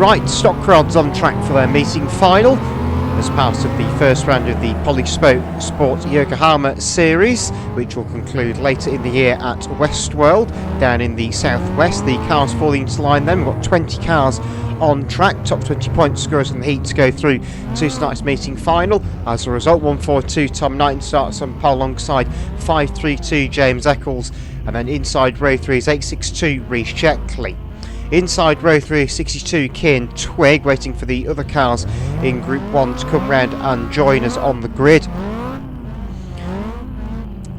Right, stock rods on track for their meeting final as part of the first round of the Polysport Yokohama series, which will conclude later in the year at Westworld down in the southwest. The cars falling into line then. We've got 20 cars on track, top 20 point scorers in the heat to go through to tonight's meeting final. As a result, 142 Tom Knighton starts on pole alongside 532 James Eccles, and then inside row 3 is 862 Rhys Checkley. Inside row 3 is 62 Cian Twig, waiting for the other cars in Group 1 to come round and join us on the grid.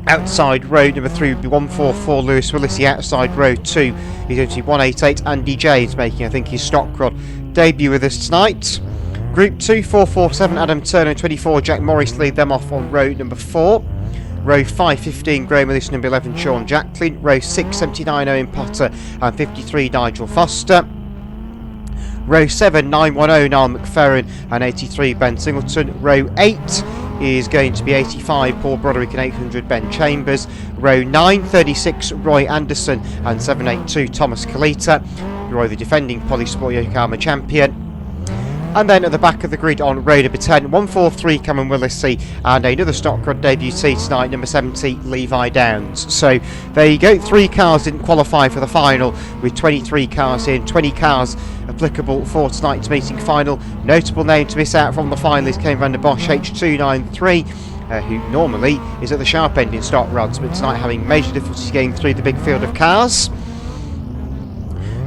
Outside row number 3 would be 144 Lewis Willissey. Outside row 2 is going to be 188 Andy James, making I think his stock rod debut with us tonight. Group 2, 447 Adam Turner, 24 Jack Morris lead them off on row number 4. Row 5, 15 Graham Willis, number 11 Sean Jacklin. Row 6, 79 Owen Potter and 53 Nigel Foster. Row 7, 910 Niall McFerrin and 83 Ben Singleton. Row 8 is going to be 85 Paul Broderick and 800 Ben Chambers. Row 9, 36 Roy Anderson and 782 Thomas Kalita. Roy, the defending Polysport Yokohama champion. And then at the back of the grid on row number 10, 143 Cameron Willissey and another stock rod debutee tonight, number 70 Levi Downs. So there you go, 3 cars didn't qualify for the final with 23 cars in, 20 cars applicable for tonight's meeting final. Notable name to miss out from the final is Kane van der Bosch H293, who normally is at the sharp end in stock rods, but tonight having major difficulties getting through the big field of cars.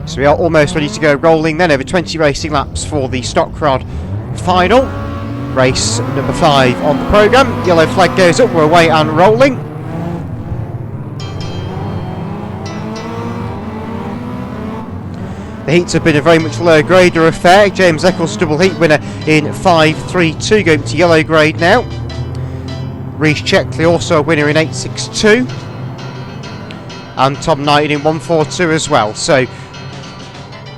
So we are almost ready to go rolling then, over 20 racing laps for the stock rod final. Race number 5 on the programme. Yellow flag goes up, we're away and rolling. The heats have been a very much lower grader affair. James Eccles double heat winner in 5.32, going to yellow grade now. Rhys Checkley also a winner in 8.62. And Tom Knighton in 1.42 as well. So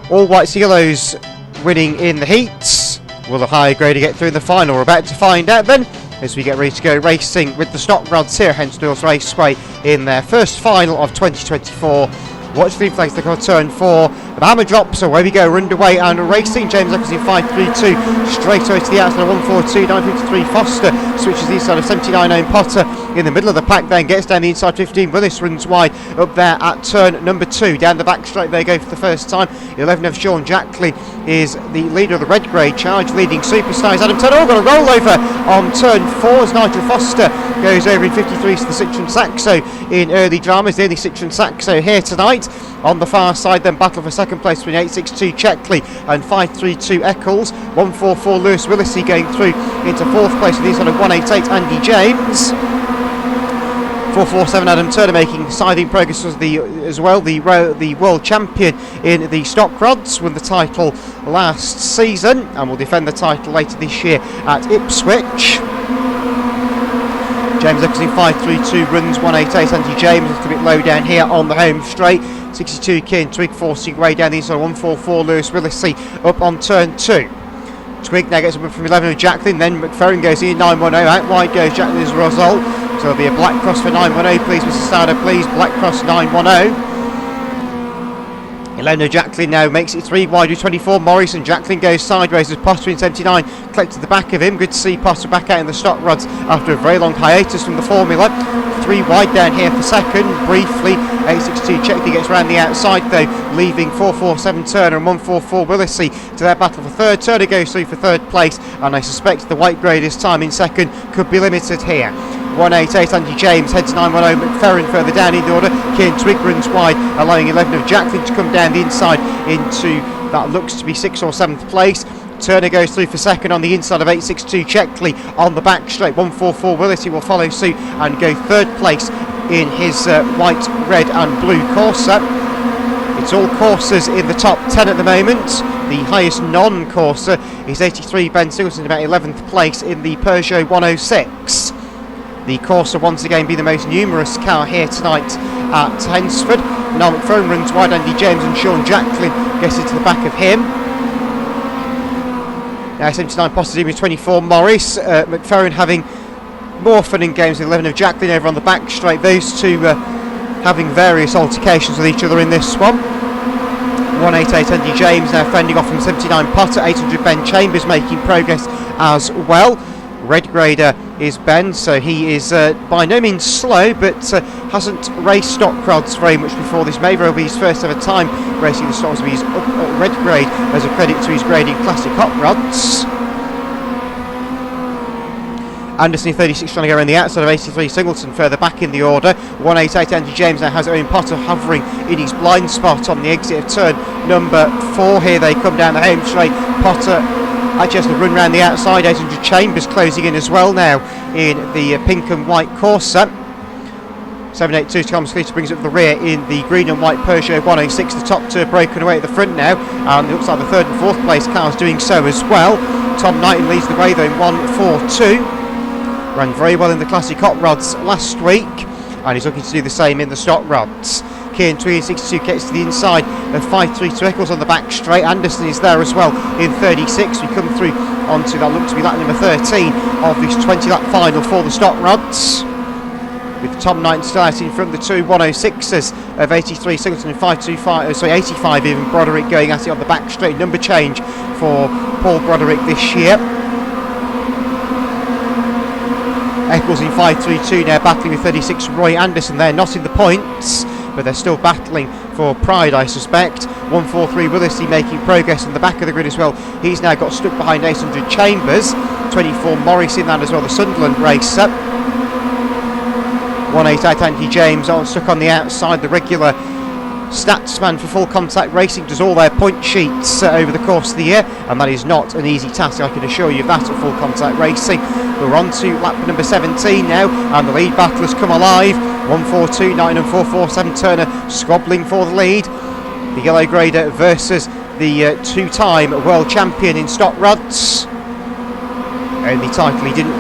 all whites and yellows winning in the heats. Will the higher grader get through in the final? We're about to find out then as we get ready to go racing with the stock rods here at Hednesford Raceway in their first final of 2024. Watch the flags, they got turn 4. The hammer drops, away we go, we're underway and racing. James Eccles in 5.32, straight away to the outside of 1.42, 9.53 Foster switches the inside of 79 Owen Potter in the middle of the pack, then gets down the inside 15. Willis runs wide up there at turn number 2. Down the back straight they go for the first time. 11 of Sean Jackley is the leader of the red grade charge, leading superstars. Adam Turner got a rollover on turn 4 as Nigel Foster goes over in 53 to the Citroen Saxo in early dramas. The only Citroen Saxo here tonight. On the far side then, battle for second place between 8.62 Checkley and 5.32 Eccles. 1.44 Lewis Willissey going through into 4th place with the inside of 1.88 Andy James. 4.47 Adam Turner making siding progress as well. The world champion in the stock rods, won the title last season and will defend the title later this year at Ipswich. James Eccles in 5.32 runs 1.88 Andy James, a little bit low down here on the home straight. 62 Cian Twig forcing way down the inside, 1.44 Lewis Willissey up on turn 2. Twig now gets up from 11 of Jacklin, then McFerrin goes in 9.10, out wide goes Jacklin as a result. So there'll be a black cross for 9.10, please Mr Starder, please, black cross 9.10. 11 Jacklin now makes it 3 wide with 24 Morris, and Jacklin goes sideways as Potter in 79 collected the back of him. Good to see Potter back out in the stock rods after a very long hiatus from the formula. 3 wide down here for second, briefly 8.62 Checkley gets round the outside though, leaving 4.47 Turner and 1.44 Willissey to their battle for third. Turner goes through for third place, and I suspect the white grader's time in second could be limited here. 1.88 Andy James heads 9.10 McFerrin further down in the order. Cian Twig runs wide, allowing 11 of Jacklin to come down the inside into that looks to be 6th or 7th place. Turner goes through for second on the inside of 8.62 Checkley on the back straight. 1.44 Willissey will follow suit and go third place in his white, red and blue Corsa. It's all Corsas in the top 10 at the moment. The highest non-Corsa is 83 Ben Singleton, about 11th place in the Peugeot 106. The Corsa once again be the most numerous car here tonight at Hednesford. Now McFerrin runs wide, Andy James and Sean Jacklin gets into the back of him. Now 79 positive with 24 Morris. McFerrin having more fun in games with 11 of Jacklin over on the back straight. Those two having various altercations with each other in this one. 188 Andy James now fending off from 79 Potter. 800 Ben Chambers making progress as well. Red grader is Ben, so he is by no means slow, but hasn't raced stock rods very much before this. May well be his first ever time racing the stocks, but he's up at red grade as a credit to his grading classic hot rods. Anderson 36 trying to go around the outside of 83 Singleton further back in the order. 188 Andy James now has Owen Potter hovering in his blind spot on the exit of turn number 4. Here they come down the home straight. Potter actually has to run round the outside. 800 Chambers closing in as well now in the pink and white Corsa. 782 Thomas Cleater brings up the rear in the green and white Peugeot 106. The top two broken away at the front now, and it looks like the third and fourth place cars doing so as well. Tom Knighton leads the way though in 142. Ran very well in the classic hot rods last week, and he's looking to do the same in the stock rods. Kieran Tweed 62 gets to the inside of 532 Eccles on the back straight. Anderson is there as well in 36. We come through onto that look to be lap number 13 of this 20 lap final for the stock rods, with Tom Knighton still out in front of the two 106s of 83 Singleton and 85 even Broderick going at it on the back straight. Number change for Paul Broderick this year. Eccles in 532 now battling with 36 Roy Anderson. They're not in the points, but they're still battling for pride, I suspect. 143 Willis making progress in the back of the grid as well. He's now got stuck behind 800 Chambers. 24 Morris in that as well, the Sunderland racer. 188 Andy James stuck on the outside. The regular stats man for Full Contact Racing does all their point sheets over the course of the year, and that is not an easy task, I can assure you of that at Full Contact Racing. We're on to lap number 17 now, and the lead battle has come alive. 142 9 and 447 Turner squabbling for the lead. The yellow grader versus the two-time world champion in stock rods. Only time he didn't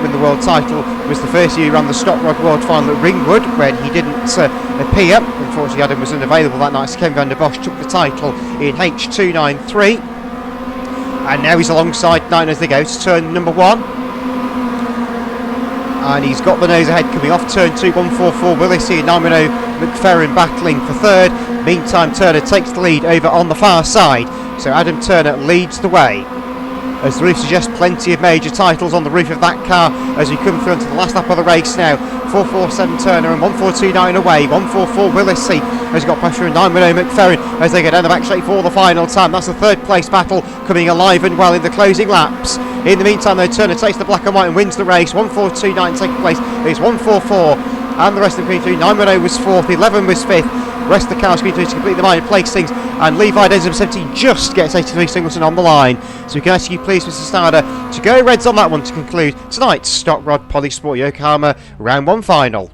win the world title was the first year he ran the stock rod world final at Ringwood, when he didn't appear. Unfortunately, Adam was unavailable that night, so Ken van der Bosch took the title in H293, and now he's alongside Knighton as they go to turn number 1, and he's got the nose ahead coming off turn 2. 144 Willis here, Nymano McFerrin battling for third. Meantime, Turner takes the lead over on the far side, so Adam Turner leads the way. As the roof suggests, plenty of major titles on the roof of that car as we come through into the last lap of the race now. 447 Turner and 142 Knighton away. 144 Willissey has got pressure, and 910 McFerrin as they go down the back straight for the final time. That's the third place battle coming alive and well in the closing laps. In the meantime though, Turner takes the black and white and wins the race. 142 Knighton second place. It's 144 and the rest of the Queen 3. 910 was 4th, 11 was 5th. The rest of the cars Queen 3 to complete the minor placings, and Levi Denson 17 just gets 83 Singleton on the line. So we can ask you please, Mr. Starder, to go Reds on that one to conclude tonight's Stock Rod Poly Sport Yokohama Round 1 final.